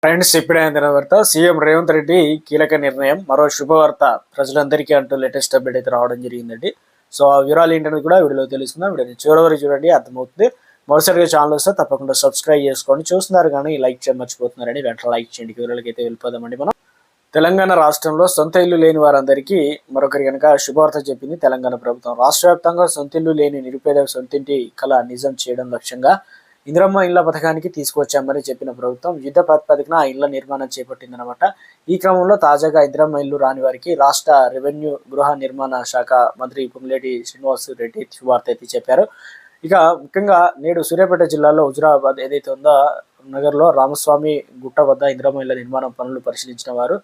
Friends, ఇప్పుడే అందిన వార్త. సీఎం రేవంత్ రెడ్డి కీలక నిర్ణయం, మరో శుభవార్త ప్రజలందరికీ అంటూ లేటెస్ట్ అప్డేట్ అయితే రావడం జరిగిందండి. సో ఆ వివరాలు ఏంటనేది కూడా వీడియోలో తెలుసుకుందాం. వీడియోని చివరి వరకు చూడండి, అర్థమవుతుంది. మొదటిసారిగా ఛానల్ వస్తే తప్పకుండా సబ్స్క్రైబ్ చేసుకోండి. చూస్తున్నారు కానీ లైక్ చేయడం మర్చిపోతున్నారని వెంటనే లైక్ చేయండి. వివరాలకి అయితే వెళ్ళిపోదామండి. మనం తెలంగాణ రాష్ట్రంలో సొంత ఇల్లు లేని వారందరికీ మరొకరి కనుక శుభవార్త చెప్పింది తెలంగాణ ప్రభుత్వం. రాష్ట్ర వ్యాప్తంగా సొంత ఇల్లు లేని నిరుపేద సొంతింటి కళ నిజం చేయడం లక్ష్యంగా ఇందిరమ్మ ఇళ్ల పథకానికి తీసుకొచ్చామని చెప్పిన ప్రభుత్వం యుద్ధ ప్రాతిపదికన ఆ ఇళ్ల నిర్మాణం చేపట్టిందనమాట. ఈ క్రమంలో తాజాగా ఇందిరమ్మ ఇల్లు రాని వారికి రాష్ట్ర రెవెన్యూ గృహ నిర్మాణ శాఖ మంత్రి పొంగులేటి శ్రీనివాస్ రెడ్డి శుభవార్త అయితే చెప్పారు. ఇక ముఖ్యంగా నేడు సూర్యాపేట జిల్లాలో హుజురాబాద్ ఏదైతే ఉందో నగర్లో రామస్వామి గుట్ట వద్ద ఇందిరమ్మ ఇళ్ల నిర్మాణం పనులు పరిశీలించిన వారు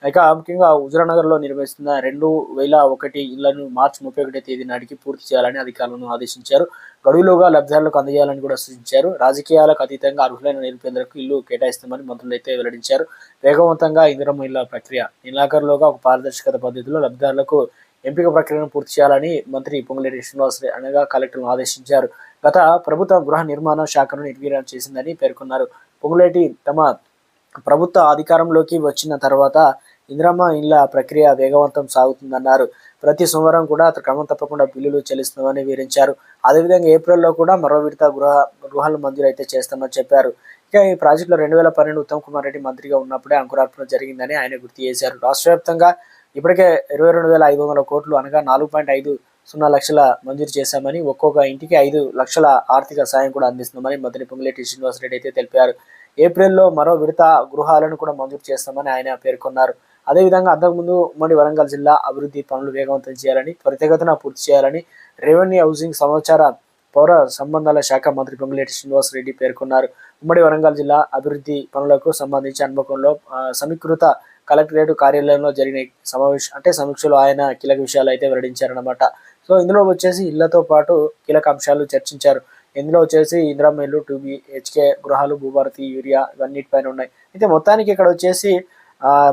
ఇక ముఖ్యంగా హుజురానగర్లో నిర్వహిస్తున్న 2001 ఇళ్లను మార్చి 31 తేదీ నాటికి పూర్తి చేయాలని అధికారులను ఆదేశించారు. గడువులోగా లబ్ధిదారులకు అందజేయాలని కూడా సూచించారు. రాజకీయాలకు అతీతంగా అర్హులైన నిరుపేదలకు ఇల్లు కేటాయిస్తామని మంత్రులు అయితే వెల్లడించారు. వేగవంతంగా ఇందిరమ్మ ఇళ్ల ప్రక్రియ నెలాఖరులోగా ఒక పారదర్శకత పద్ధతిలో లబ్ధిదారులకు ఎంపిక ప్రక్రియను పూర్తి చేయాలని మంత్రి పొంగులేటి శ్రీనివాస్ అనగా కలెక్టర్ను ఆదేశించారు. గత ప్రభుత్వం గృహ నిర్మాణ శాఖను నిర్వీర్యం చేసిందని పేర్కొన్నారు. పొంగులేటి తమ ప్రభుత్వ అధికారంలోకి వచ్చిన తర్వాత ఇందిరమ్మ ఇళ్ల ప్రక్రియ వేగవంతం సాగుతుందన్నారు. ప్రతి సోమవారం కూడా క్రమం తప్పకుండా బిల్లులు చెల్లిస్తున్నామని వివరించారు. అదేవిధంగా ఏప్రిల్లో కూడా మరో విడత గృహాలు మంజూరు అయితే చేస్తామని చెప్పారు. ఇక ఈ ప్రాజెక్టులో 2012 ఉత్తమ్ కుమార్ రెడ్డి మంత్రిగా ఉన్నప్పుడే అంకురార్పణ జరిగిందని ఆయన గుర్తు చేశారు. రాష్ట్ర వ్యాప్తంగా ఇప్పటికే 22,500 కోట్లు అనగా 4.50 లక్షల మంజూరు చేశామని, ఒక్కొక్క ఇంటికి 5 లక్షల ఆర్థిక సాయం కూడా అందిస్తున్నామని మంత్రి పొంగులేటి శ్రీనివాస్ రెడ్డి అయితే తెలిపారు. ఏప్రిల్లో మరో విడత గృహాలను కూడా మంజూరు చేస్తామని ఆయన పేర్కొన్నారు. అదేవిధంగా అంతకుముందు ఉమ్మడి వరంగల్ జిల్లా అభివృద్ధి పనులు వేగవంతం చేయాలని, త్వరితగతిన పూర్తి చేయాలని రెవెన్యూ, హౌసింగ్, సమాచార, పౌర సంబంధాల శాఖ మంత్రి పొంగులేటి శ్రీనివాస్ రెడ్డి పేర్కొన్నారు. ఉమ్మడి వరంగల్ జిల్లా అభివృద్ధి పనులకు సంబంధించి హన్మకొండలో సమీకృత కలెక్టరేట్ కార్యాలయంలో జరిగిన సమీక్షలో ఆయన కీలక విషయాలు అయితే వెల్లడించారన్నమాట. సో ఇందులో వచ్చేసి ఇళ్లతో పాటు కీలక అంశాలు చర్చించారు. ఇందులో వచ్చేసి ఇందిరమ్మ ఇల్లు, 2 BHK గృహాలు, భూభారతి, యూరియా ఇవన్నిటిపైన ఉన్నాయి. అయితే మొత్తానికి ఇక్కడ వచ్చేసి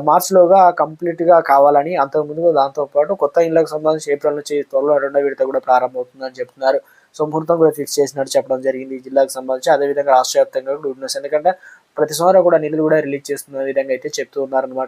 మార్చిలోగా కంప్లీట్గా కావాలని, అంతకుముందు దాంతోపాటు కొత్త ఇళ్లకు సంబంధించి ఏప్రిల్ నుంచి త్వరలో 2వ విడత కూడా ప్రారంభమవుతుందని చెప్తున్నారు. సో ముహూర్తం కూడా ఫిక్స్ చేసినట్టు చెప్పడం జరిగింది ఈ జిల్లాకు సంబంధించి. అదేవిధంగా రాష్ట్ర వ్యాప్తంగా కూడా ఎందుకంటే ప్రతి సంవత్సరం కూడా నిధులు కూడా రిలీజ్ చేస్తున్న విధంగా అయితే చెప్తూ ఉన్నారనమాట.